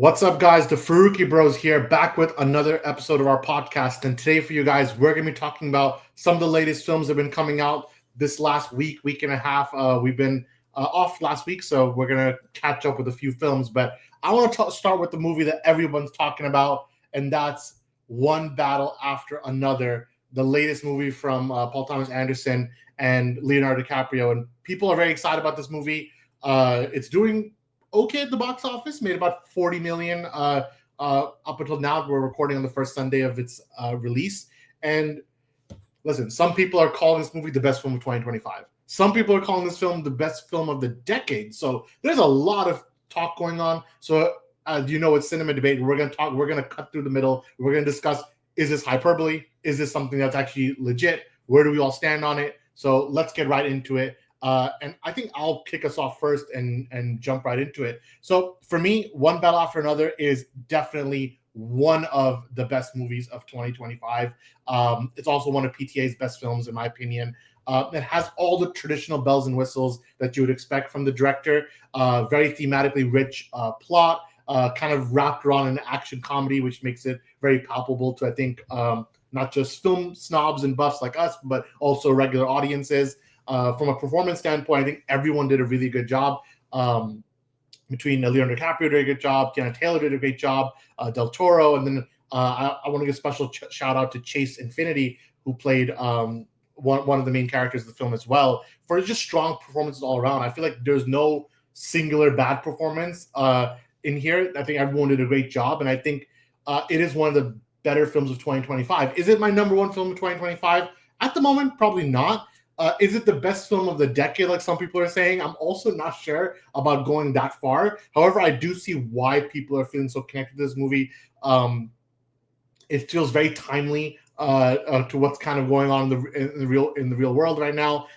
What's up, guys? The Farooqi Bros here, back with another episode of our podcast. And today, for you guys, we're going to be talking about some of the latest films that have been coming out this last week and a half. We've been off last week, so we're going to catch up with a few films. But I want to start with the movie that everyone's talking about, and that's One Battle After Another, the latest movie from Paul Thomas Anderson and Leonardo DiCaprio. And people are very excited about this movie. It's doing okay at the box office, made about 40 million up until now. We're recording on the first Sunday of its release. And listen, some people are calling this movie the best film of 2025. Some people are calling this film the best film of the decade. So there's a lot of talk going on. So it's cinema debate. We're going to cut through the middle. We're going to discuss, is this hyperbole? Is this something that's actually legit? Where do we all stand on it? So let's get right into it. And I think I'll kick us off first and jump right into it. So for me, One Battle After Another is definitely one of the best movies of 2025. It's also one of PTA's best films, in my opinion. It has all the traditional bells and whistles that you would expect from the director. Very thematically rich plot, kind of wrapped around an action comedy, which makes it very palpable to, I think, not just film snobs and buffs like us, but also regular audiences. From a performance standpoint, I think everyone did a really good job. Between Leonardo DiCaprio did a good job, Tiana Taylor did a great job, Del Toro, and then I want to give a special shout out to Chase Infinity, who played one of the main characters of the film as well, for just strong performances all around. I feel like there's no singular bad performance in here. I think everyone did a great job, and I think it is one of the better films of 2025. Is it my number one film of 2025? At the moment, probably not. Is it the best film of the decade, like some people are saying? I'm also not sure about going that far. However, I do see why people are feeling so connected to this movie. It feels very timely to what's kind of going on in the real world right now.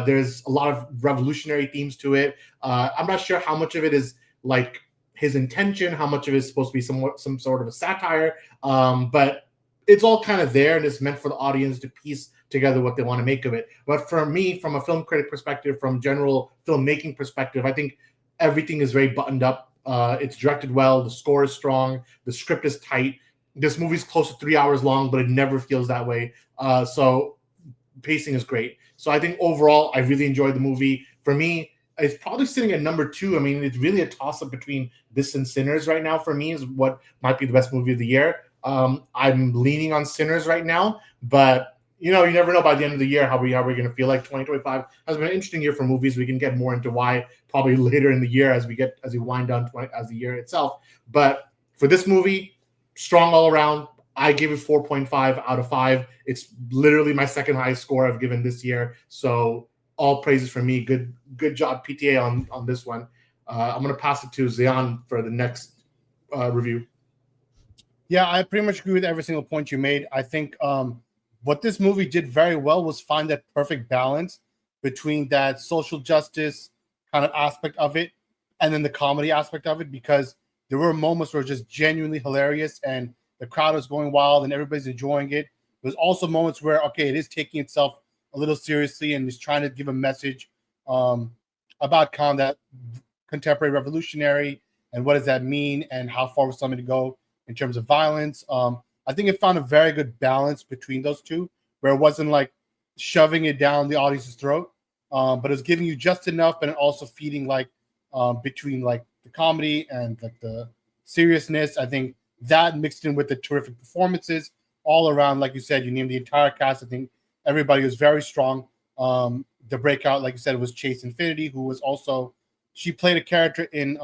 There's a lot of revolutionary themes to it. I'm not sure how much of it is like his intention, how much of it is supposed to be some sort of a satire, but it's all kind of there, and it's meant for the audience to piece together what they want to make of it. But for me, from a film critic perspective, from general filmmaking perspective, I think everything is very buttoned up. It's directed well, the score is strong, the script is tight. This movie's close to 3 hours long, but it never feels that way. So pacing is great. So I think overall, I really enjoyed the movie. For me, it's probably sitting at number 2. I mean, it's really a toss-up between this and Sinners right now. For me, is what might be the best movie of the year. I'm leaning on Sinners right now, but you never know by the end of the year how we're going to feel. Like 2025 has been an interesting year for movies. We can get more into why probably later in the year as we wind down as the year itself. But for this movie, strong all around. I give it 4.5 out of 5. It's literally my second highest score I've given this year. So all praises for me. Good job, PTA, on this one. I'm going to pass it to Zion for the next review. Yeah, I pretty much agree with every single point you made. I think what this movie did very well was find that perfect balance between that social justice kind of aspect of it and then the comedy aspect of it, because there were moments where it was just genuinely hilarious and the crowd was going wild and everybody's enjoying it. There's also moments where, okay, it is taking itself a little seriously and is trying to give a message about kind of that contemporary revolutionary and what does that mean and how far was somebody to go in terms of violence. I think it found a very good balance between those two, where it wasn't like shoving it down the audience's throat, but it was giving you just enough, but also feeding like between like the comedy and like the seriousness. I think that mixed in with the terrific performances all around. Like you said, you named the entire cast. I think everybody was very strong. The breakout, like you said, was Chase Infinity, who was also, she played a character in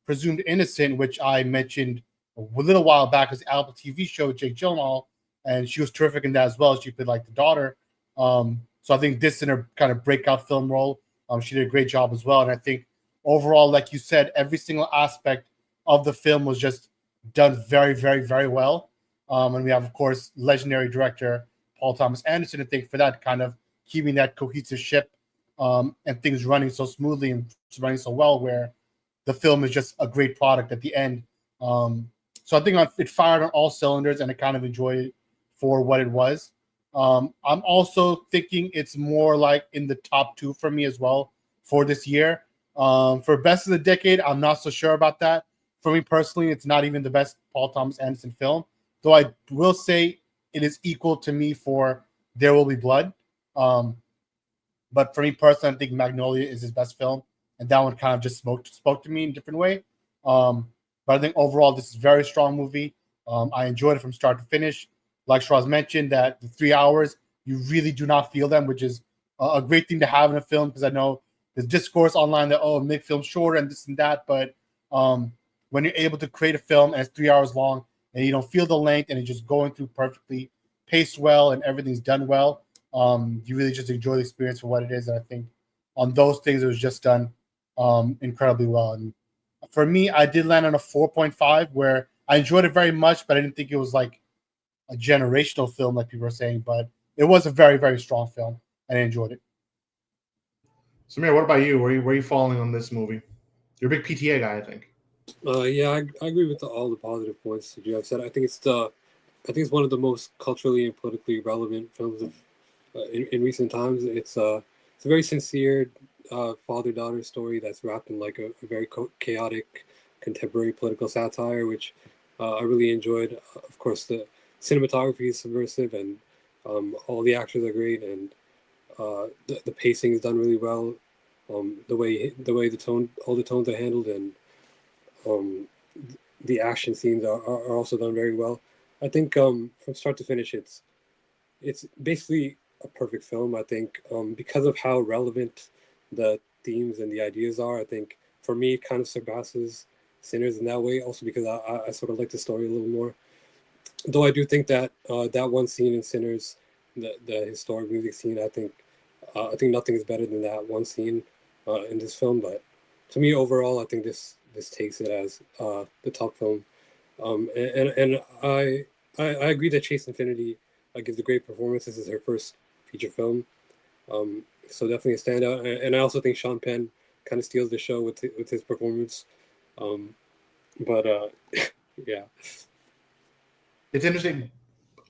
Presumed Innocent, which I mentioned a little while back, as Apple TV show with Jake Gyllenhaal, and she was terrific in that as well. She played like the daughter. So I think this in her kind of breakout film role, she did a great job as well. And I think overall, like you said, every single aspect of the film was just done very, very, very well. And we have, of course, legendary director Paul Thomas Anderson to thank for that, kind of keeping that cohesive ship and things running so smoothly and running so well, where the film is just a great product at the end. So I think it fired on all cylinders, and I kind of enjoyed it for what it was. I'm also thinking it's more like in the top 2 for me as well for this year. For best of the decade, I'm not so sure about that. for me personally, it's not even the best Paul Thomas Anderson film. Though I will say it is equal to me for There Will Be Blood. But for me personally, I think Magnolia is his best film, and that one kind of just spoke to me in a different way. But I think overall, this is a very strong movie. I enjoyed it from start to finish. Like Shiraz mentioned, that the 3 hours you really do not feel them, which is a great thing to have in a film, because I know there's discourse online that make films shorter and this and that, but when you're able to create a film and it's 3 hours long and you don't feel the length and it's just going through perfectly paced well and everything's done well, you really just enjoy the experience for what it is. And I think on those things, it was just done incredibly well. And for me, I did land on a 4.5, where I enjoyed it very much, but I didn't think it was like a generational film like people are saying. But it was a very, very strong film, and I enjoyed it. Samir, what about you? Where are you falling on this movie? You're a big PTA guy, I think. Yeah, I agree with all the positive points that you have said. I think it's one of the most culturally and politically relevant films of in recent times. It's a very sincere father-daughter story that's wrapped in like a very chaotic contemporary political satire, which I really enjoyed. Of course, the cinematography is subversive, and all the actors are great, and the pacing is done really well. The way all the tones are handled, and um, the action scenes are also done very well. I think from start to finish, it's basically a perfect film. I think because of how relevant the themes and the ideas are, I think for me it kind of surpasses Sinners in that way. Also because I sort of like the story a little more. Though I do think that that one scene in Sinners, the historic music scene, I think nothing is better than that one scene in this film. But to me, overall, I think this takes it as the top film. And I agree that Chase Infinity gives a great performance. This is her first feature film, so definitely a standout. And I also think Sean Penn kind of steals the show with his performance. But yeah, It's interesting.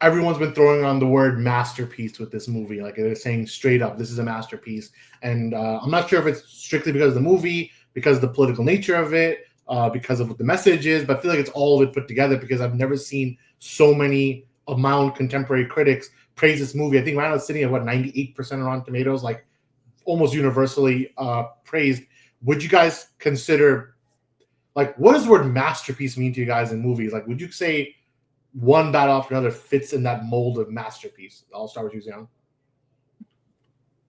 Everyone's been throwing on the word masterpiece with this movie. Like they're saying straight up, this is a masterpiece. And I'm not sure if it's strictly because of the movie, because of the political nature of it, because of what the message is, but I feel like it's all of it put together because I've never seen so many amount contemporary critics praise this movie. I think right now it's sitting at what 98% on Rotten Tomatoes, like almost universally praised. Would you guys consider like what does the word masterpiece mean to you guys in movies? Like, would you say one battle after another fits in that mold of masterpiece? I'll start with you, Zion.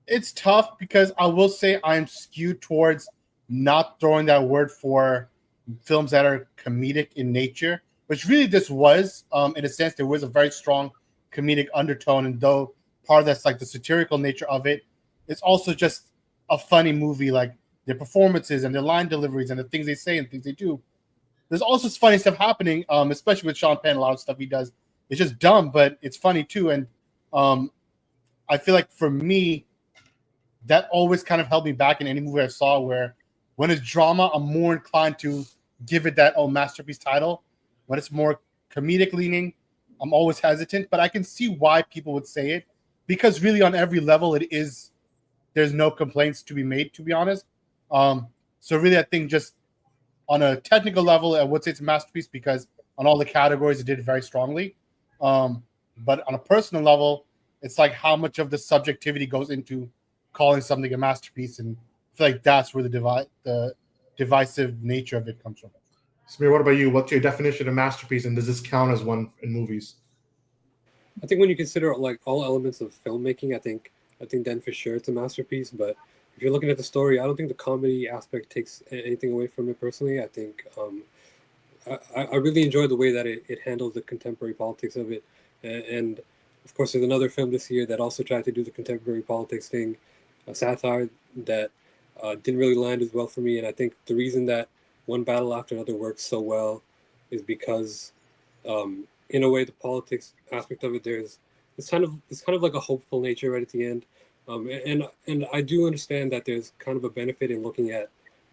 It's tough because I will say I'm skewed towards not throwing that word for films that are comedic in nature, which really this was. In a sense, there was a very strong comedic undertone, and though part of that's like the satirical nature of it, it's also just a funny movie, like their performances and their line deliveries and the things they say and things they do. There's also funny stuff happening, especially with Sean Penn. A lot of stuff he does, it's just dumb, but it's funny too. And um, I feel like for me, that always kind of held me back in any movie I saw. Where when it's drama, I'm more inclined to give it that masterpiece title. When it's more comedic leaning, I'm always hesitant. But I can see why people would say it, because really on every level, it is. There's no complaints to be made, to be honest. So really, I think just on a technical level, I would say it's a masterpiece because on all the categories, it did very strongly. But on a personal level, it's like how much of the subjectivity goes into calling something a masterpiece, and I feel like that's where the divisive nature of it comes from. Samir, what about you? What's your definition of masterpiece, and does this count as one in movies? I think when you consider like all elements of filmmaking, I think then for sure it's a masterpiece. But if you're looking at the story, I don't think the comedy aspect takes anything away from it. Personally, I think I really enjoy the way that it handles the contemporary politics of it, and of course, there's another film this year that also tried to do the contemporary politics thing, a satire that didn't really land as well for me. And I think the reason that One Battle After Another works so well is because, in a way, the politics aspect of it it's kind of like a hopeful nature right at the end, and I do understand that there's kind of a benefit in looking at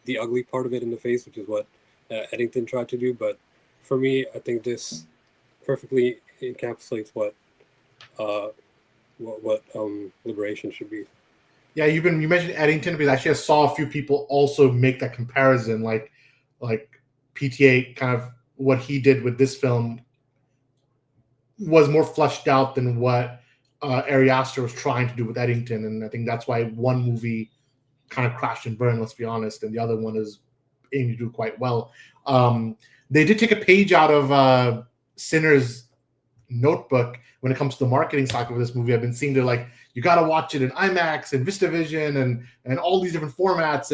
the ugly part of it in the face, which is what Eddington tried to do. But for me, I think this perfectly encapsulates uh, what liberation should be. Yeah, you mentioned Eddington because actually I saw a few people also make that comparison, like PTA kind of what he did with this film was more fleshed out than what Ari Aster was trying to do with Eddington, and I think that's why one movie kind of crashed and burned. Let's be honest, and the other one is aiming to do quite well. They did take a page out of Sinner's notebook when it comes to the marketing cycle of this movie. I've been seeing they're like, you got to watch it in IMAX and VistaVision and all these different formats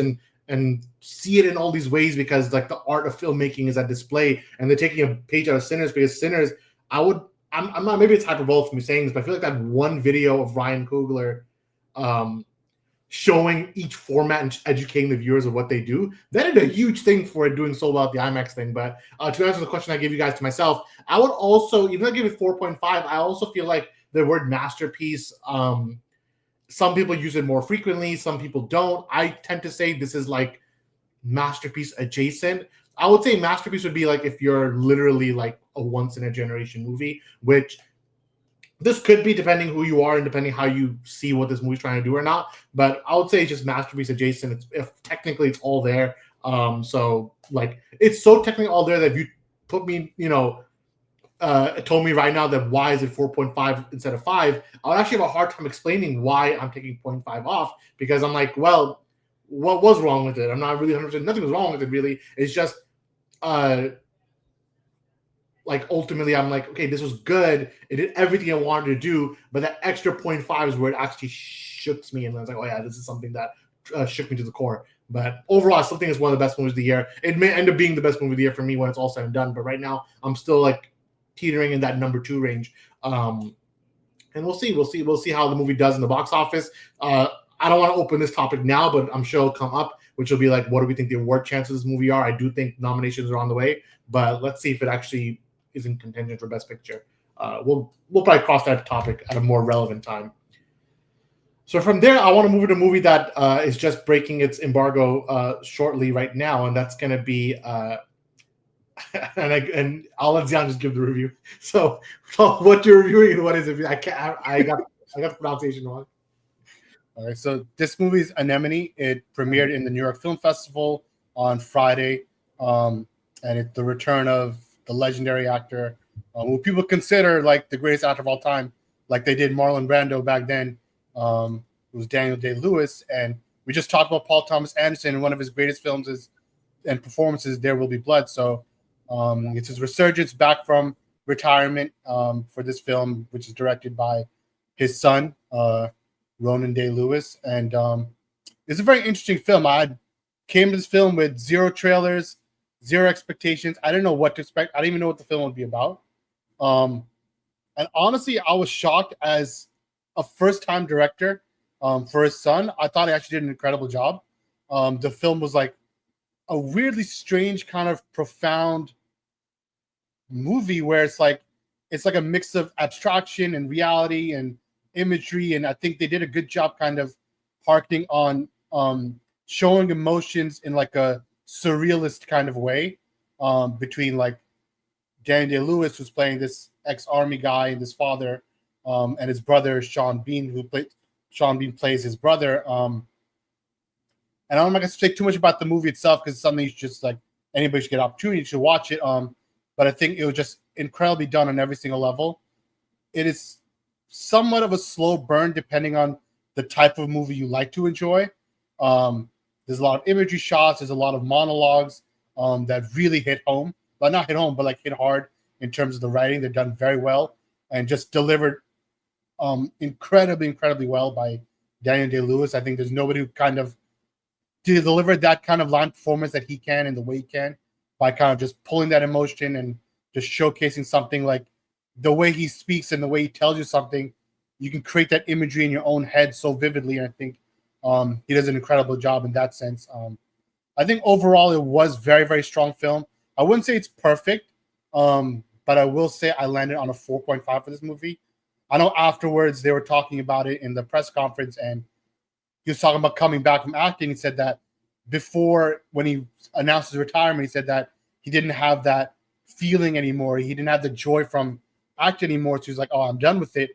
and see it in all these ways because like the art of filmmaking is at display. And they're taking a page out of Sinners because Sinners, I'm not, maybe it's hyperbole for me saying this, but I feel like that one video of Ryan Coogler showing each format and educating the viewers of what they do, that did a huge thing for it doing so well at the IMAX thing. But to answer the question I gave you guys to myself, I would also, even though I give it 4.5, I also feel like the word masterpiece, some people use it more frequently, some people don't. I tend to say this is like masterpiece adjacent. I would say masterpiece would be like if you're literally like a once in a generation movie, which this could be depending who you are and depending how you see what this movie's trying to do or not. But I would say it's just masterpiece adjacent. It's if technically it's all there. So like it's so technically all there that if you put me, told me right now that why is it 4.5 instead of 5, I would actually have a hard time explaining why I'm taking 0.5 off because I'm like, well, what was wrong with it? I'm not really 100%. Nothing was wrong with it really. It's just like ultimately I'm like, okay, this was good. It did everything I wanted to do, but that extra 0.5 is where it actually shooks me. And I was like, oh yeah, this is something that shook me to the core. But overall, I still think it's one of the best movies of the year. It may end up being the best movie of the year for me when it's all said and done. But right now, I'm still like teetering in that number 2 range. And we'll see how the movie does in the box office. I don't want to open this topic now, but I'm sure it'll come up, which will be like, what do we think the award chances of this movie are? I do think nominations are on the way, but let's see if it actually is in contention for Best Picture. We'll probably cross that topic at a more relevant time. So from there, I want to move to a movie that is just breaking its embargo shortly right now, and that's going to be and I'll let Zion just give the review. So what you're reviewing and what is it? I got the pronunciation wrong. All right, so this movie is Anemone. It premiered in the New York Film Festival on Friday, and it's the return of the legendary actor who people consider like the greatest actor of all time, like they did Marlon Brando back then. It was Daniel Day-Lewis, and we just talked about Paul Thomas Anderson, and one of his greatest films and performances, There Will Be Blood. So it's his resurgence back from retirement for this film, which is directed by his son, Ronan Day-Lewis. And it's a very interesting film. I came to this film with 0 trailers, 0 expectations. I didn't know what to expect. I didn't even know what the film would be about. And honestly, I was shocked as a first-time director for his son. I thought he actually did an incredible job. The film was like a weirdly strange kind of profound movie where it's like a mix of abstraction and reality and imagery, and I think they did a good job kind of harkening on showing emotions in like a surrealist kind of way between like Daniel Day-Lewis, who's playing this ex-army guy, and his father, and his brother Sean Bean, Sean Bean plays his brother. And I'm not going to say too much about the movie itself because it's something you should just like anybody should get an opportunity to watch it. But I think it was just incredibly done on every single level. It is somewhat of a slow burn depending on the type of movie you like to enjoy. There's a lot of imagery shots. There's a lot of monologues that really hit home. But not hit home, but like hit hard in terms of the writing. They're done very well and just delivered incredibly well by Daniel Day-Lewis. I think there's nobody who kind of delivered that kind of line performance that he can and the way he can by kind of just pulling that emotion and just showcasing something like the way he speaks and the way he tells you something. You can create that imagery in your own head so vividly. And I think he does an incredible job in that sense. I think overall it was very, very strong film. I wouldn't say it's perfect, but I will say I landed on a 4.5 for this movie. I know afterwards they were talking about it in the press conference, and he was talking about coming back from acting. He said that before, when he announced his retirement, he said that he didn't have that feeling anymore. He didn't have the joy from acting anymore. So he's like, oh, I'm done with it.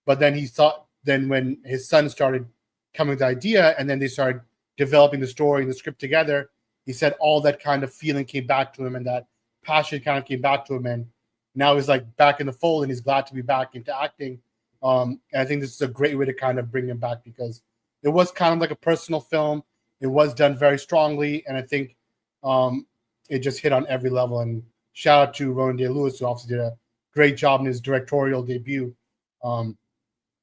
But then he thought, then when his son started coming with the idea, and then they started developing the story and the script together, he said all that kind of feeling came back to him, and that passion kind of came back to him, and now he's like back in the fold, and he's glad to be back into acting. And I think this is a great way to kind of bring him back, because it was kind of like a personal film. It was done very strongly, and I think it just hit on every level. And shout out to Ronan Day-Lewis, who obviously did a great job in his directorial debut.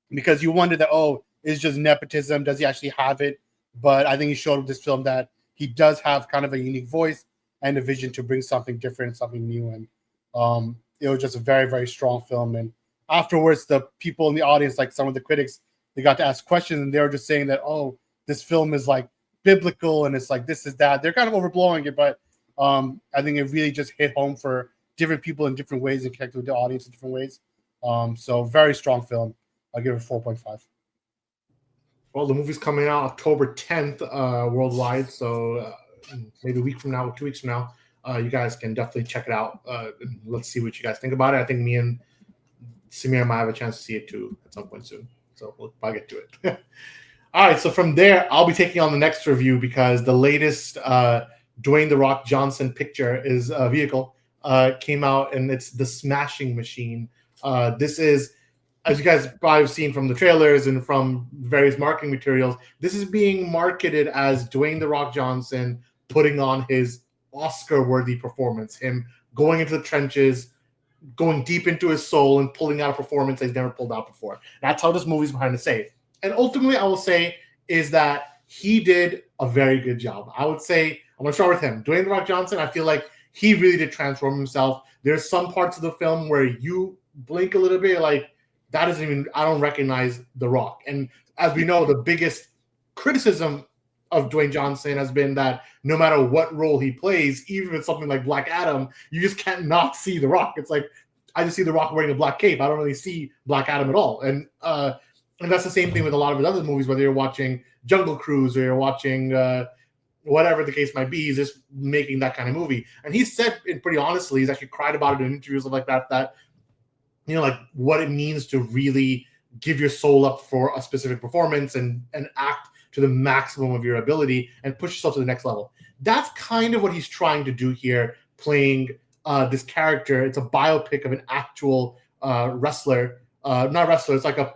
Because you wonder that, oh, it's just nepotism. Does he actually have it? But I think he showed with this film that he does have kind of a unique voice and a vision to bring something different, something new. And it was just a very, very strong film. And afterwards, the people in the audience, like some of the critics, they got to ask questions, and they were just saying that, oh, this film is like biblical, and it's like this is that. They're kind of overblowing it, but I think it really just hit home for different people in different ways and connected with the audience in different ways. So very strong film. I'll give it 4.5. Well, the movie's coming out October 10th worldwide, so maybe a week from now, 2 weeks from now, you guys can definitely check it out. Let's see what you guys think about it. I think me and Samir might have a chance to see it too at some point soon, so we'll probably get to it. All right, so from there, I'll be taking on the next review, because the latest Dwayne "The Rock" Johnson picture is a vehicle came out, and it's The Smashing Machine. This is, as you guys probably have seen from the trailers and from various marketing materials, this is being marketed as Dwayne "The Rock" Johnson putting on his Oscar-worthy performance, him going into the trenches, going deep into his soul, and pulling out a performance that he's never pulled out before. That's how this movie's behind to say. And ultimately, I will say is that he did a very good job. I would say, I'm going to start with him. Dwayne "The Rock" Johnson, I feel like he really did transform himself. There's some parts of the film where you blink a little bit, like, that isn't even, I don't recognize The Rock. And as we know, the biggest criticism of Dwayne Johnson has been that no matter what role he plays, even if it's something like Black Adam, you just can't not see The Rock. It's like, I just see The Rock wearing a black cape. I don't really see Black Adam at all. And that's the same thing with a lot of his other movies, whether you're watching Jungle Cruise or you're watching whatever the case might be, he's just making that kind of movie. And he said, and pretty honestly, he's actually cried about it in interviews like that, you know, like what it means to really give your soul up for a specific performance and act to the maximum of your ability and push yourself to the next level. That's kind of what he's trying to do here, playing this character. It's a biopic of an actual wrestler. Not wrestler, it's like a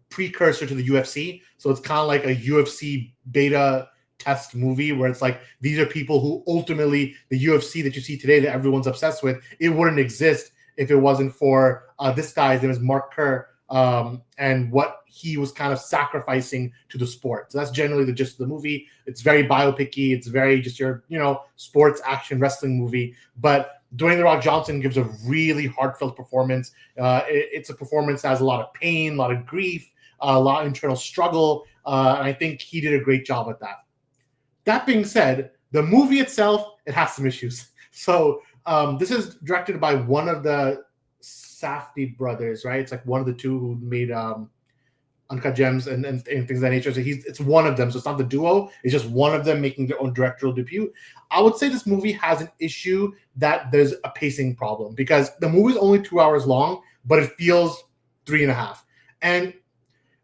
precursor to the UFC. So it's kind of like a UFC beta test movie where it's like, these are people who ultimately, the UFC that you see today that everyone's obsessed with, it wouldn't exist if it wasn't for this guy. His name is Mark Kerr, and what he was kind of sacrificing to the sport. So that's generally the gist of the movie. It's very biopic-y. It's very just your, sports action wrestling movie. But Dwayne "The Rock" Johnson gives a really heartfelt performance. It's a performance that has a lot of pain, a lot of grief, a lot of internal struggle. And I think he did a great job at that. That being said, the movie itself, it has some issues. So this is directed by one of the Safdie brothers, right? It's like one of the two who made Uncut Gems and things of that nature. So it's one of them. So it's not the duo. It's just one of them making their own directorial debut. I would say this movie has an issue that there's a pacing problem, because the movie is only 2 hours long, but it feels 3.5. And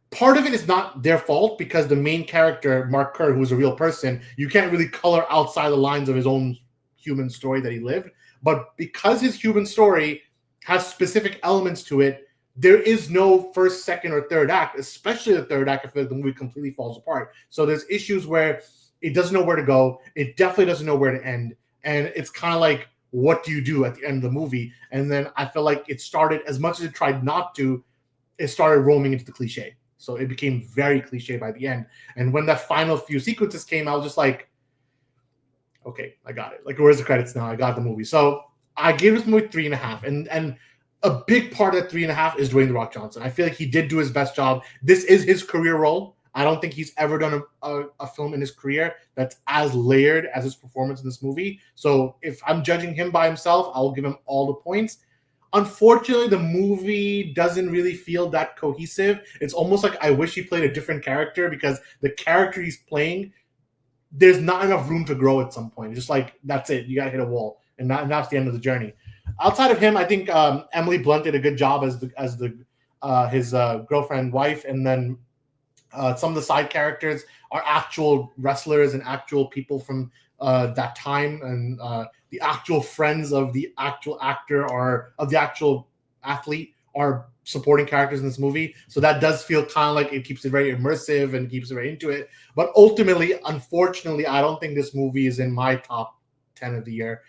part of it is not their fault, because the main character, Mark Kerr, who is a real person, you can't really color outside the lines of his own human story that he lived. But because his human story has specific elements to it, there is no first, second, or third act, especially the third act. I feel like the movie completely falls apart. So there's issues where it doesn't know where to go. It definitely doesn't know where to end. And it's kind of like, what do you do at the end of the movie? And then I feel like it started, as much as it tried not to, it started roaming into the cliche. So it became very cliche by the end. And when that final few sequences came, I was just like, okay, I got it. Like, where's the credits now? I got the movie. So I gave this movie 3.5. And a big part of that 3.5 is Dwayne "The Rock" Johnson. I feel like he did do his best job. This is his career role. I don't think he's ever done a film in his career that's as layered as his performance in this movie. So if I'm judging him by himself, I'll give him all the points. Unfortunately, the movie doesn't really feel that cohesive. It's almost like I wish he played a different character, because the character he's playing, there's not enough room to grow at some point. It's just like, that's it. You got to hit a wall. And that's the end of the journey. Outside of him, I think Emily Blunt did a good job as his girlfriend, wife, and then some of the side characters are actual wrestlers and actual people from that time, and the actual friends of the actual actor or of the actual athlete are supporting characters in this movie. So that does feel kind of like it keeps it very immersive and keeps it very into it. But ultimately, unfortunately, I don't think this movie is in my top 10 of the year.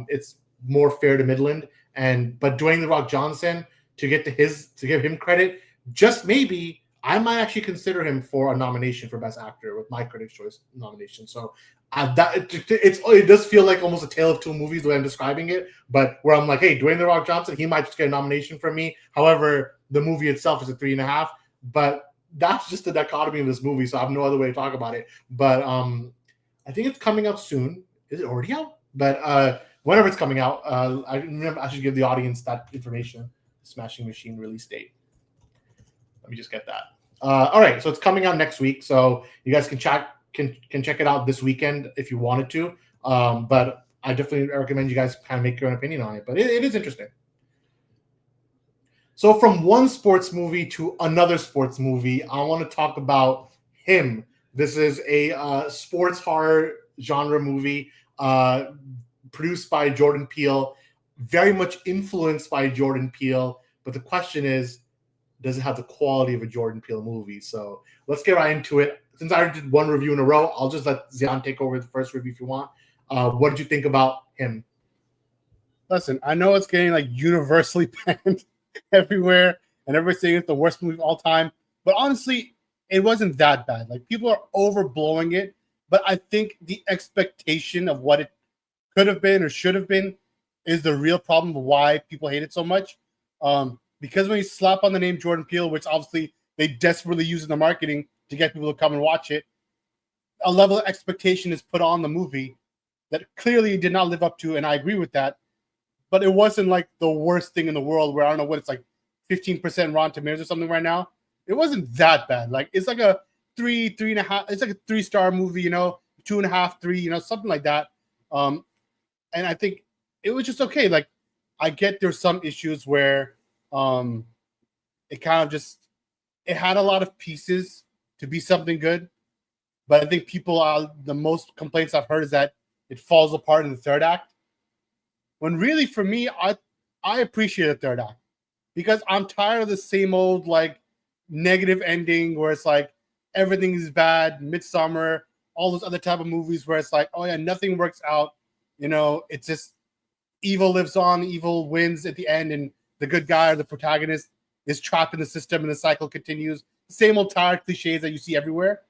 It's more fair to Midland. But Dwayne The Rock Johnson, to give him credit, just maybe I might actually consider him for a nomination for Best Actor with my Critics' Choice nomination. So it does feel like almost a tale of two movies the way I'm describing it, but where I'm like, hey, Dwayne The Rock Johnson, he might just get a nomination from me. However, the movie itself is a 3.5, but that's just the dichotomy of this movie, so I have no other way to talk about it. But I think it's coming out soon. Is it already out? But whenever it's coming out, I should give the audience that information. Smashing Machine release date. Let me just get that. All right, so it's coming out next week, so you guys can check it out this weekend if you wanted to. But I definitely recommend you guys kind of make your own opinion on it. But it is interesting. So from one sports movie to another sports movie, I want to talk about Him. This is a sports horror genre movie produced by Jordan Peele, very much influenced by Jordan Peele. But the question is, does it have the quality of a Jordan Peele movie? So let's get right into it. Since I did one review in a row, I'll just let Zion take over the first review if you want. What did you think about Him? Listen, I know it's getting like universally panned everywhere, and everybody's saying it's the worst movie of all time. But honestly, it wasn't that bad. Like, people are overblowing it, but I think the expectation of what it could have been or should have been is the real problem of why people hate it so much. Because when you slap on the name Jordan Peele, which obviously they desperately use in the marketing to get people to come and watch it, a level of expectation is put on the movie that clearly did not live up to, and I agree with that. But it wasn't like the worst thing in the world where I don't know what it's like 15% Rotten Tomatoes or something right now. It wasn't that bad. Like, it's like a 3.5. It's like a 3-star movie, 2.5, 3, something like that. And I think it was just okay. Like, I get there's some issues where it kind of just, it had a lot of pieces to be something good, but I think the most complaints I've heard is that it falls apart in the third act. When really, for me, I appreciate the third act because I'm tired of the same old like negative ending where it's like everything is bad, Midsummer, all those other type of movies where it's like, oh yeah, nothing works out. It's just evil lives on, evil wins at the end, and the good guy or the protagonist is trapped in the system and the cycle continues. Same old tired cliches that you see everywhere.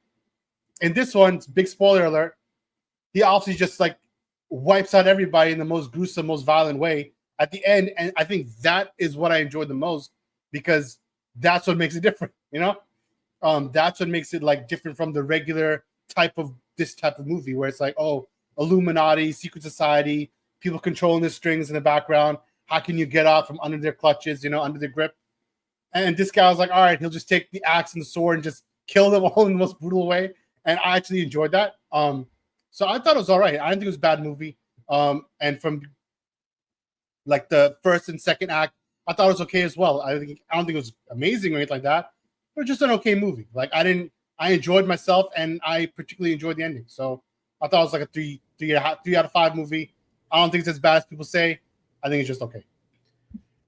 In this one, big spoiler alert, he obviously just like wipes out everybody in the most gruesome, most violent way at the end. And I think that is what I enjoyed the most because that's what makes it different, that's what makes it like different from the regular this type of movie where it's like, oh, Illuminati, secret society, people controlling the strings in the background. How can you get out from under their clutches, under their grip? And this guy was like, all right, he'll just take the axe and the sword and just kill them all in the most brutal way. And I actually enjoyed that. So I thought it was all right. I didn't think it was a bad movie. And from like the first and second act, I thought it was okay as well. I don't think it was amazing or anything like that, but just an okay movie. Like, I enjoyed myself, and I particularly enjoyed the ending. So I thought it was like a 3 out of 5 movie. I don't think it's as bad as people say. I think it's just okay.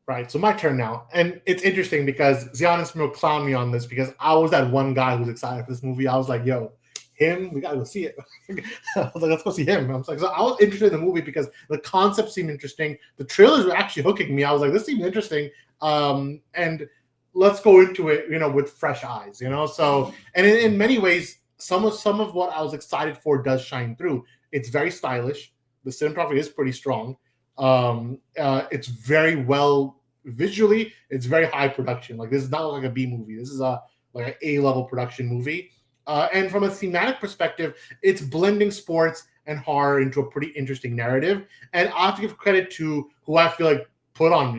Right, so my turn now. And it's interesting because Zion will clown me on this because I was that one guy who was excited for this movie. I was like, yo, Him, we gotta go see it. I was like, let's go see Him. I was like, so I was interested in the movie because the concept seemed interesting. The trailers were actually hooking me. I was like, this seems interesting. And let's go into it, with fresh eyes, So, and in many ways, some of what I was excited for does shine through. It's very stylish. The cinematography is pretty strong. It's very well visually. It's very high production. Like, this is not like a B movie. This is like an A-level production movie. And from a thematic perspective, it's blending sports and horror into a pretty interesting narrative. And I have to give credit to who I feel like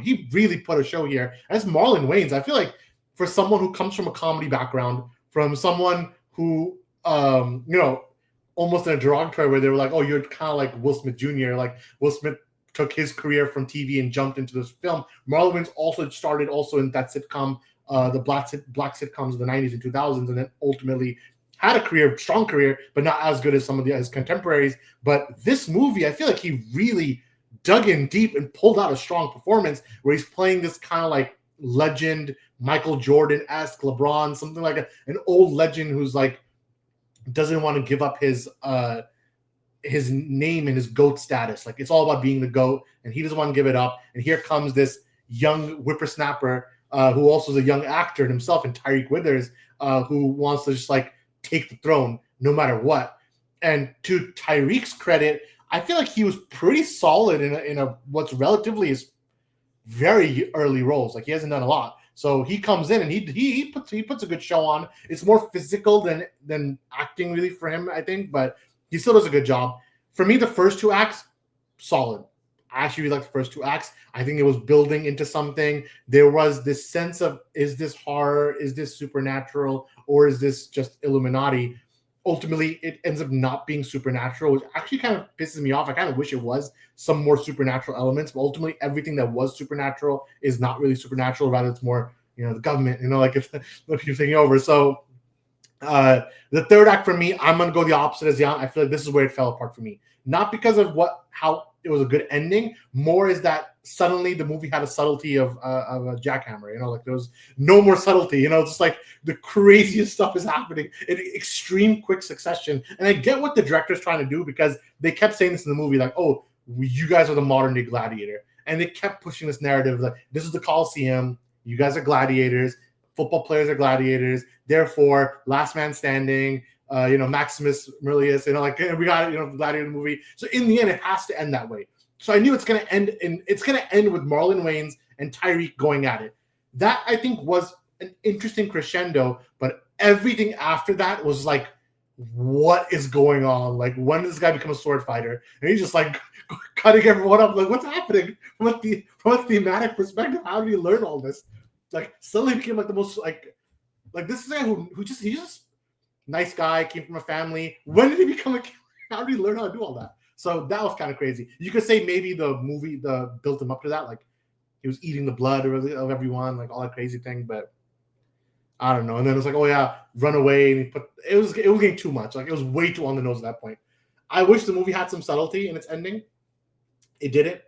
he really put a show here. That's Marlon Wayans. I feel like for someone who comes from a comedy background, from someone who, almost in a derogatory way, they were like, oh, you're kind of like Will Smith Jr. Like, Will Smith took his career from TV and jumped into this film. Marlon Wayans also started in that sitcom, the black sitcoms of the 90s and 2000s, and then ultimately had a strong career, but not as good as some of his contemporaries. But this movie, I feel like he really dug in deep and pulled out a strong performance where he's playing this kind of like legend, Michael Jordan-esque, LeBron, something like an old legend who's like doesn't want to give up his name and his GOAT status. Like it's all about being the GOAT, and he doesn't want to give it up. And here comes this young whippersnapper who also is a young actor himself, and Tyreek Withers, who wants to just like take the throne no matter what. And to Tyreek's credit, I feel like he was pretty solid in a what's relatively his very early roles. Like he hasn't done a lot, so he comes in and he puts a good show on. It's more physical than acting really for him, I think, but he still does a good job. For me, the first two acts, solid. I actually really like the first two acts. I think it was building into something. There was this sense of, is this horror? Is this supernatural? Or is this just Illuminati? Ultimately, it ends up not being supernatural, which actually kind of pisses me off. I kind of wish it was some more supernatural elements, but ultimately everything that was supernatural is not really supernatural. Rather, it's more, the government, like it's what you're taking over. So the third act for me, I'm gonna go the opposite as Jan. I feel like this is where it fell apart for me. Not because of how it was a good ending. More is that suddenly the movie had a subtlety of a jackhammer. Like there was no more subtlety. Just like the craziest stuff is happening in extreme quick succession. And I get what the director's trying to do, because they kept saying this in the movie, like, "Oh, you guys are the modern day gladiator," and they kept pushing this narrative like, "This is the Coliseum. You guys are gladiators. Football players are gladiators. Therefore, last man standing." Maximus Aurelius, like we got gladiator movie. So in the end, it has to end that way. So I knew it's gonna end with Marlon Wayans and Tyreek going at it. That I think was an interesting crescendo, but everything after that was like, what is going on? Like, when does this guy become a sword fighter? And he's just like cutting everyone up. Like, what's happening? From a thematic perspective, how did he learn all this? Like, suddenly became like the most like this is a guy who just nice guy, came from a family. When did he become a killer? How did he learn how to do all that? So that was kind of crazy. You could say maybe the movie built him up to that, like he was eating the blood of everyone, like all that crazy thing. But I don't know. And then it was like, oh yeah, run away, and it was getting too much. Like it was way too on the nose at that point. I wish the movie had some subtlety in its ending. It didn't.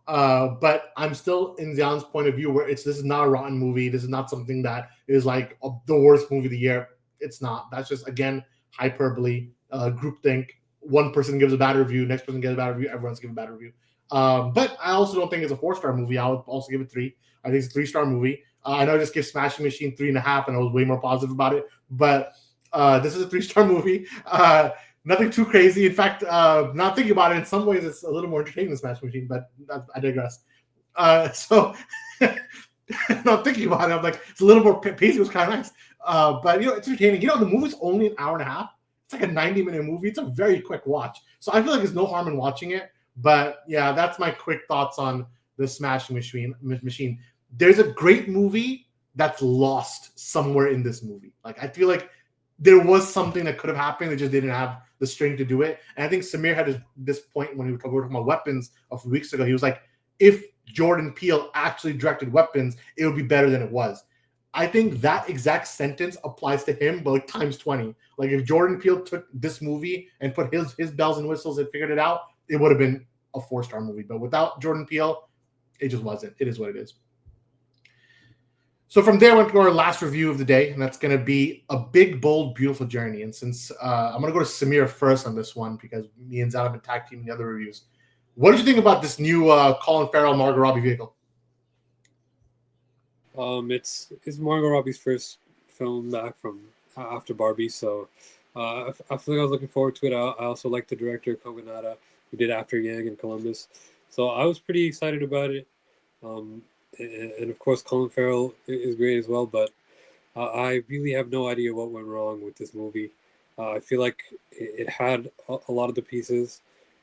But I'm still in Zian's point of view where this is not a rotten movie. This is not something that is like the worst movie of the year. It's not. That's just, again, hyperbole, groupthink. One person gives a bad review, next person gives a bad review, everyone's giving a bad review. But I also don't think it's a 4-star movie. I would also give it 3. I think it's a 3-star movie. I know I just gave Smashing Machine 3.5, and I was way more positive about it. But this is a 3-star movie. Nothing too crazy. In fact, not thinking about it, in some ways it's a little more entertaining than Smashing Machine, but I digress. So not thinking about it, I'm like, it's a little more pacey. Was kind of nice. But it's entertaining. The movie's only an hour and a half. It's like a 90-minute movie. It's a very quick watch. So I feel like there's no harm in watching it. But yeah, that's my quick thoughts on the Smashing Machine. There's a great movie that's lost somewhere in this movie. Like I feel like there was something that could have happened. They just didn't have the strength to do it. And I think Samir had this point when we were talking about Weapons a few weeks ago. He was like, if Jordan Peele actually directed Weapons, it would be better than it was. I think that exact sentence applies to him, but like times 20. Like if Jordan Peele took this movie and put his bells and whistles and figured it out, it would have been a 4-star movie. But without Jordan Peele, it just wasn't. It is what it is. So from there, we went to our last review of the day, and that's going to be A Big, Bold, Beautiful Journey. And since I'm going to go to Samir first on this one, because me and Zan have been tag teaming the other reviews. What did you think about this new Colin Farrell, Margot Robbie vehicle? It's Margot Robbie's first film back from after Barbie, so I feel like I was looking forward to it. I also like the director Kogonada, who did After Yang and Columbus, so I was pretty excited about it. And of course, Colin Farrell is great as well, but I really have no idea what went wrong with this movie. I feel like it had a lot of the pieces.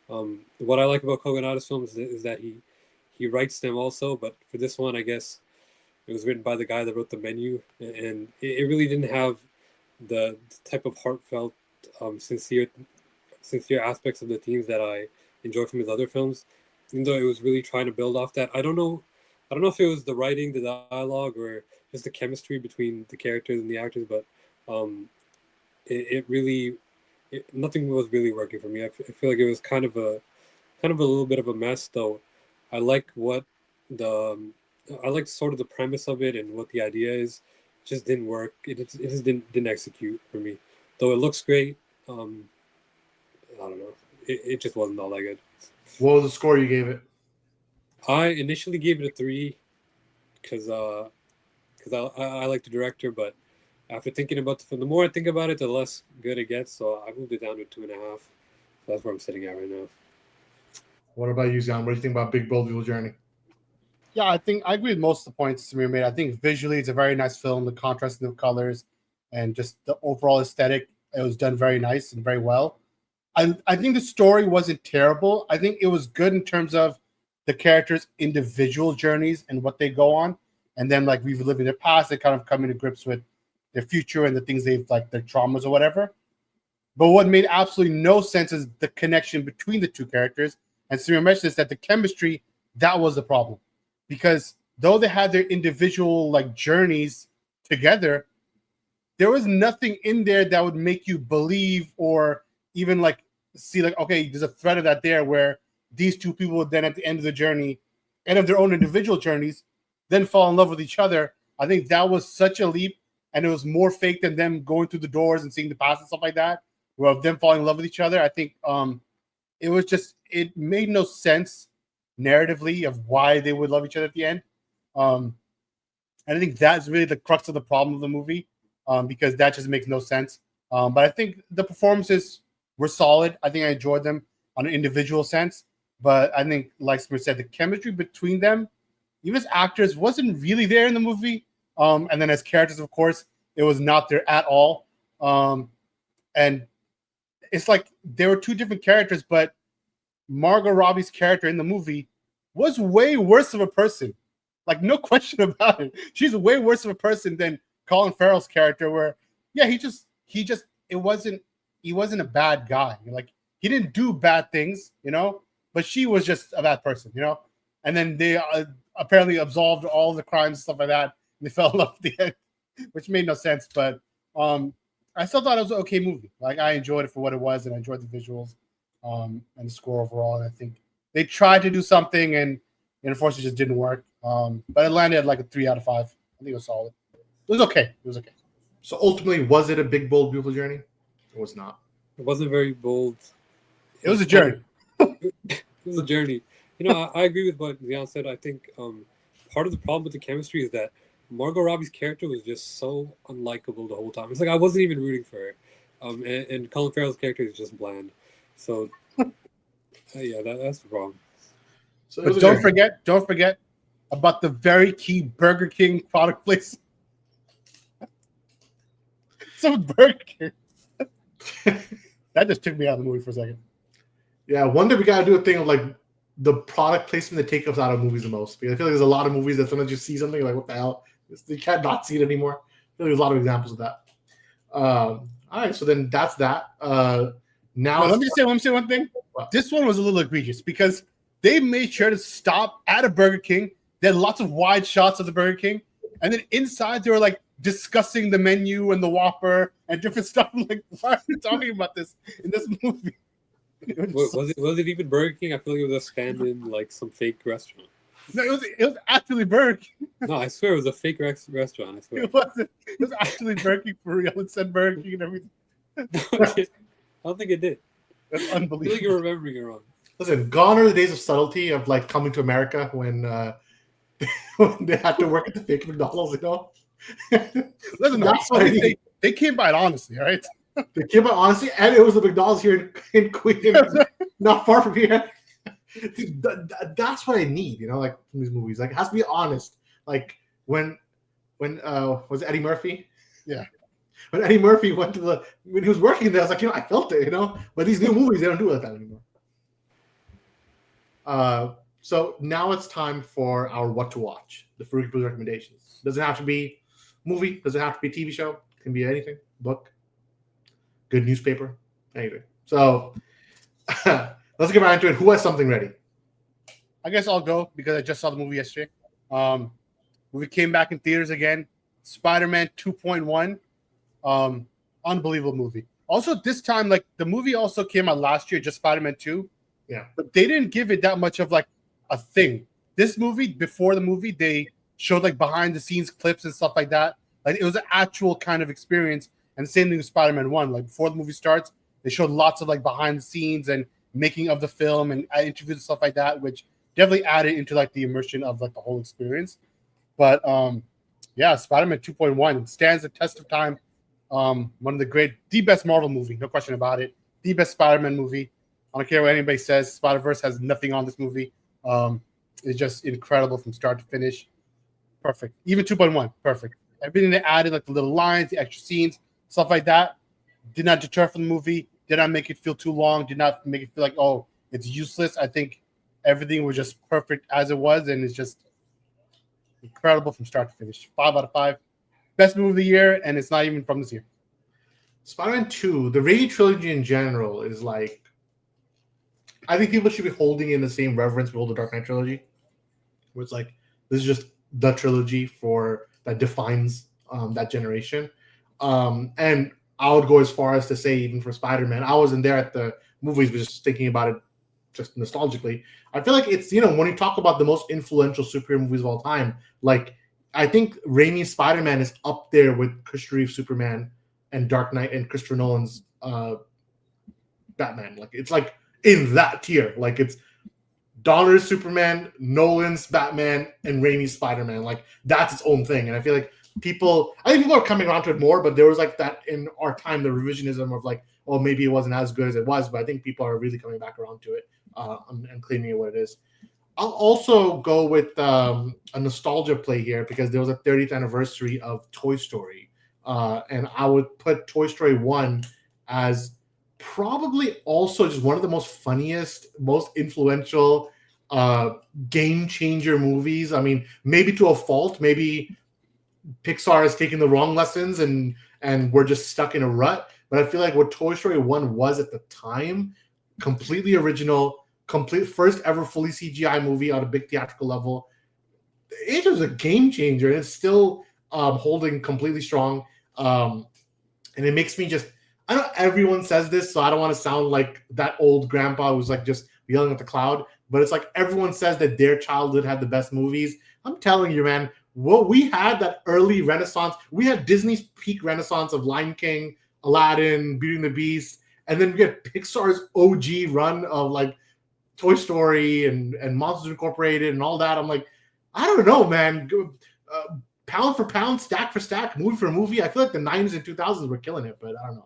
What I like about Kogonada's films is that he writes them also, but for this one, I guess it was written by the guy that wrote The Menu, and it really didn't have the type of heartfelt, sincere aspects of the themes that I enjoy from his other films. Even though it was really trying to build off that, I don't know if it was the writing, the dialogue, or just the chemistry between the characters and the actors, but it really nothing was really working for me. I feel like it was kind of a little bit of a mess, though. I like what the I like sort of the premise of it and what the idea is. It just didn't work. It just didn't execute for me. Though it looks great. Um, I don't know. It just wasn't all that good. What was the score you gave it? I initially gave it a 3 because I like the director, but after thinking about the film, the more I think about it, the less good it gets. So I moved it down to 2.5. So that's where I'm sitting at right now. What about you, Zion? What do you think about Big Bold Beautiful Journey? Yeah, I think I agree with most of the points Samir made. I think visually it's a very nice film. The contrast of colors and just the overall aesthetic, it was done very nice and very well. I think the story wasn't terrible. I think it was good in terms of the characters' individual journeys and what they go on. And then like we've lived in their past, they kind of come into grips with their future and the things they've like their traumas or whatever. But what made absolutely no sense is the connection between the two characters. And Samir mentioned this that the chemistry, that was the problem. Because though they had their individual like journeys together, there was nothing in there that would make you believe or even like see like, okay, there's a thread of that there where these two people would then at the end of the journey, end of their own individual journeys, then fall in love with each other. I think that was such a leap, and it was more fake than them going through the doors and seeing the past and stuff like that, where of them falling in love with each other. I think it was just it made no sense narratively of why they would love each other at the end. And I think that's really the crux of the problem of the movie, because that just makes no sense. But I think the performances were solid. I think I enjoyed them on an individual sense. But I think, like Smith said, the chemistry between them, even as actors, wasn't really there in the movie. And then as characters, of course, it was not there at all. And it's like there were two different characters, but Margot Robbie's character in the movie was way worse of a person. Like, no question about it. She's way worse of a person than Colin Farrell's character, where, yeah, he wasn't a bad guy. Like, he didn't do bad things, but she was just a bad person. And then they apparently absolved all the crimes and stuff like that. And they fell in love at the end, which made no sense. But I still thought it was an okay movie. Like, I enjoyed it for what it was, and I enjoyed the visuals and the score overall. And I think they tried to do something, and unfortunately just didn't work. But it landed at like a 3 out of 5. I think it was solid. It was okay. So ultimately, was it a Big Bold Beautiful Journey? It was not. It wasn't very bold. It was a journey. It was a journey. I agree with what Leon said. I think part of the problem with the chemistry is that Margot Robbie's character was just so unlikable the whole time. It's like I wasn't even rooting for her. And Colin Farrell's character is just bland. So, yeah, that's the problem. So but don't forget about the very key Burger King product placement. So Burger King. That just took me out of the movie for a second. Yeah, one day we gotta do a thing of like the product placement that take us out of movies the most. Because I feel like there's a lot of movies that sometimes you see something you're like, what the hell? You can't not see it anymore. I feel like there's a lot of examples of that. All right, so then that's that. Now let me say one thing. What? This one was a little egregious because they made sure to stop at a Burger King. They had lots of wide shots of the Burger King, and then inside they were like discussing the menu and the Whopper and different stuff. I'm like, why are we talking about this in this movie? Was it even Burger King? I feel like it was a stand-in, like some fake restaurant. No, it was actually Burger King. No, I swear it was a fake restaurant. I swear. It wasn't. It was actually Burger King for real. It said Burger King and everything. I don't think it did. That's I feel unbelievable. like you're remembering it wrong. Listen, gone are the days of subtlety of like coming to America when when they had to work at the fake McDonald's, Listen, That's what I need. they came by it honestly, all right? They came out honestly, and it was the McDonald's here in Queens, not far from here. Dude, that's what I need, like from these movies. Like, it has to be honest. Like when was it Eddie Murphy? Yeah. When Eddie Murphy when he was working there, I was like, I felt it, But these new movies, they don't do it like that anymore. So now it's time for our what to watch, the Farooqi Blues recommendations. Doesn't have to be movie, doesn't have to be TV show, it can be anything, book, good newspaper, anything. So let's get right into it. Who has something ready? I guess I'll go because I just saw the movie yesterday. Movie came back in theaters again. Spider-Man 2.1. unbelievable movie. Also, this time, like the movie also came out last year, just Spider-Man 2. Yeah. But they didn't give it that much of like a thing. This movie, before the movie, they showed like behind the scenes clips and stuff like that. Like it was an actual kind of experience. And the same thing with Spider-Man 1. Like before the movie starts, they showed lots of like behind the scenes and making of the film and interviews and stuff like that, which definitely added into like the immersion of like the whole experience. But yeah, Spider-Man 2.1 stands the test of time. One of the best Marvel movie, no question about it. The best Spider-Man movie. I don't care what anybody says. Spider-Verse has nothing on this movie. It's just incredible from start to finish. Perfect. Even 2.1, perfect. Everything they added, like the little lines, the extra scenes, stuff like that, did not deter from the movie. Did not make it feel too long. Did not make it feel like, oh, it's useless. I think everything was just perfect as it was, and it's just incredible from start to finish. 5 out of 5. Best movie of the year, and it's not even from this year. Spider-Man 2, the Raimi trilogy in general is like, I think people should be holding in the same reverence we hold the Dark Knight trilogy, where it's like, this is just the trilogy that defines that generation. And I would go as far as to say, even for Spider-Man, I wasn't there at the movies, but just thinking about it just nostalgically. I feel like it's, when you talk about the most influential superhero movies of all time, like, I think Raimi's Spider-Man is up there with Christopher Reeve's Superman and Dark Knight and Christopher Nolan's Batman. Like, it's like in that tier. Like, it's Donner's Superman, Nolan's Batman, and Raimi's Spider-Man. Like, that's its own thing. And I feel like people are coming around to it more, but there was like that in our time, the revisionism of like, oh, maybe it wasn't as good as it was, but I think people are really coming back around to it and claiming it what it is. I'll also go with a nostalgia play here because there was a 30th anniversary of Toy Story. And I would put Toy Story 1 as probably also just one of the most funniest, most influential game changer movies. I mean, maybe to a fault, maybe Pixar has taken the wrong lessons and we're just stuck in a rut. But I feel like what Toy Story 1 was at the time, completely original, complete first ever fully CGI movie on a big theatrical level. It was a game changer, and it's still holding completely strong. And it makes me just, I know everyone says this, so I don't want to sound like that old grandpa who's like just yelling at the cloud, but it's like everyone says that their childhood had the best movies. I'm telling you, man, what we had, that early renaissance, we had Disney's peak renaissance of Lion King, Aladdin, Beauty and the Beast, and then we get Pixar's OG run of like Toy Story and Monsters Incorporated and all that. I'm like, I don't know, man. Pound for pound, stack for stack, movie for movie. I feel like the 90s and 2000s were killing it, but I don't know.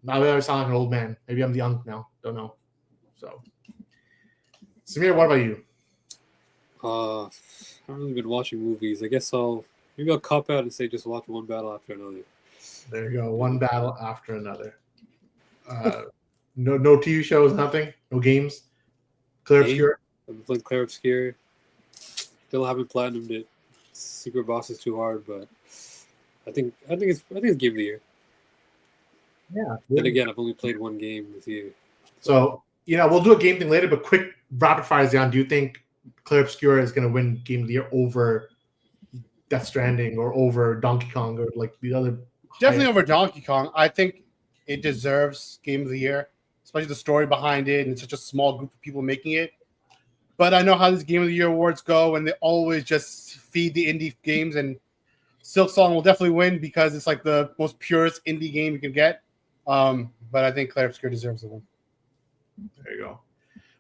Now I sound like an old man. Maybe I'm the young now. Don't know. So, Samir, what about you? I haven't really been watching movies. I guess I'll cop out and say just watch one battle after another. There you go. One battle after another. No TV shows, nothing. No games. Clear Obscure. I've been playing Clear Obscure. Still haven't platinumed it. Secret Boss is too hard, but I think it's game of the year. Yeah. Then again, I've only played one game this year. So we'll do a game thing later, but quick rapid fire, Zion. Do you think Clear Obscure is going to win Game of the Year over Death Stranding or over Donkey Kong or like the other? Definitely over Donkey Kong. I think it deserves Game of the Year, especially the story behind it, and it's such a small group of people making it. But I know how these Game of the Year awards go, and they always just feed the indie games, and Silksong will definitely win because it's like the most purest indie game you can get. But I think Clear Obscure deserves the win. There you go.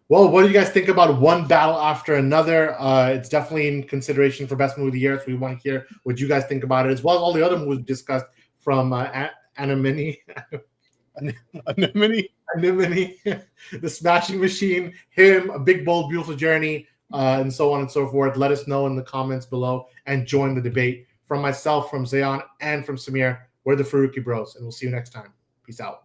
Well, what do you guys think about one battle after another? It's definitely in consideration for best movie of the year, so we want to hear what you guys think about it, as well as all the other movies discussed from Anemone. Anemone, The Smashing Machine, Him, A Big Bold Beautiful Journey, and so on and so forth. Let us know in the comments below and join the debate. From myself, from Zayan, and from Samir, we're the Farooqi Bros, and we'll see you next time. Peace out.